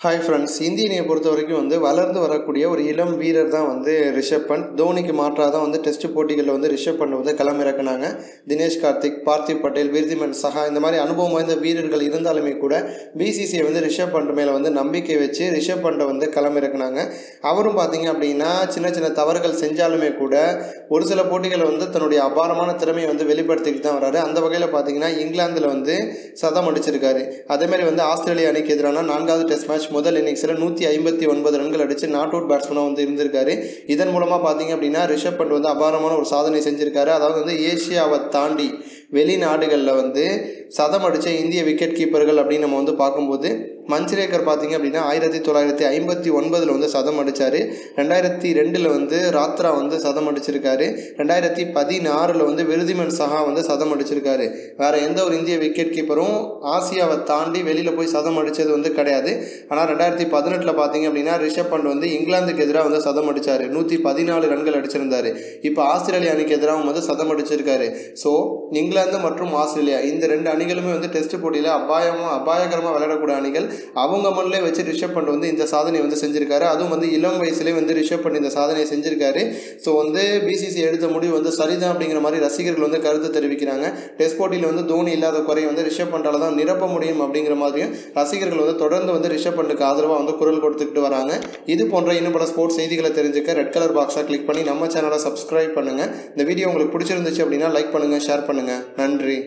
Hi friends, இந்திய அணியை பொறுத்த வரைக்கும் வளர்ந்து வரக்கூடிய ஒரு இளம் வீரர் தான் ரிஷப் பண்ட். தோனிக்கு மாற்றாக தான் டெஸ்ட் போட்டிகளில் ரிஷப் பண்ட் களமிறக்குனாங்க. தினேஷ் கார்த்திக், பார்த்திவ் பட்டேல், விருதிமன் சஹா இந்த மாதிரி அனுபவம் வாய்ந்த வீரர்கள் இருந்தாலுமே கூட பிசிசிஐ ரிஷப் பண்ட் மேலே நம்பிக்கை வச்சு ரிஷப் பண்டை களமிறக்குனாங்க. அவரும் பார்த்தீங்க அப்படின்னா சின்ன சின்ன தவறுகள் செஞ்சாலுமே கூட ஒரு சில போட்டிகளை தன்னுடைய அபாரமான திறமையை வெளிப்படுத்திக்கிட்டு தான் வராரு. அந்த வகையில் பார்த்தீங்கன்னா இங்கிலாந்தில் சதம் அடிச்சிருக்காரு. அதேமாதிரி ஆஸ்திரேலியா அணிக்கு எதிரான 4வது டெஸ்ட் மேட்ச் முதல் இன்னிங்ஸில் 159 ரன்கள் அடித்து நாட் அவுட் பேட்ஸ்மனாக இருந்திருக்காரு. இதன் மூலமாக பார்த்தீங்க அப்படின்னா ரிஷப் பண்ட் அபாரமான ஒரு சாதனை செஞ்சிருக்காரு. அதாவது ஏசியாவை தாண்டி வெளிநாடுகளில் சதம் அடித்த இந்திய விக்கெட் கீப்பர்கள் அப்படின்னு நம்ம பார்க்கும்போது மஞ்சுரேக்கர் பார்த்தீங்க அப்படின்னா 1959 சதம் அடித்தார். 2002 ராத்ரா சதம் அடிச்சிருக்காரு. 2016 விருதிமன் சஹா சதம் அடிச்சிருக்காரு. வேறு எந்த ஒரு இந்திய விக்கெட் கீப்பரும் ஆசியாவை தாண்டி வெளியில் போய் சதம் அடித்தது கிடையாது. ஆனால் 2018 பார்த்தீங்க அப்படின்னா ரிஷப் பண்ட் இங்கிலாந்துக்கு எதிராக சதம் அடித்தார். 114 ரன்கள் அடிச்சிருந்தார். இப்போ ஆஸ்திரேலியா அணிக்கு எதிராக சதம் அடிச்சிருக்காரு. ஸோ இங்கிலாந்து மற்றும் ஆஸ்திரேலியா இந்த ரெண்டு அணிகளுமே டெஸ்ட் போட்டியில் அபாயகரமாக விளையாடக்கூடிய அணிகள். அவங்க மண்ணிலே வச்சு ரிஷப் பண்ட் இந்த சாதனை செஞ்சிருக்காரு. அதுவும் இளம் வயசுலேயே ரிஷப் பண்ட் இந்த சாதனையை செஞ்சிருக்காரு. ஸோ பிசிசி எடுத்த முடிவு சரிதான் அப்படிங்கிற மாதிரி ரசிகர்கள் கருத்து தெரிவிக்கிறாங்க. டெஸ்ட் போட்டியில் தோனி இல்லாத குறையை ரிஷப் பண்டால தான் நிரப்ப முடியும் அப்படிங்கிற மாதிரியும் ரசிகர்கள் தொடர்ந்து ரிஷப் பண்டுக்கு ஆதரவாக குரல் கொடுத்துக்கிட்டு வராங்க. இது போன்ற இன்னும் பல ஸ்போர்ட்ஸ் செய்திகளை தெரிஞ்சுக்க ரெட் கலர் பாக்ஸை கிளிக் பண்ணி நம்ம சேனலை சப்ஸ்கிரைப் பண்ணுங்கள். இந்த வீடியோ உங்களுக்கு பிடிச்சிருந்துச்சு அப்படின்னா லைக் பண்ணுங்கள், ஷேர் பண்ணுங்கள். நன்றி.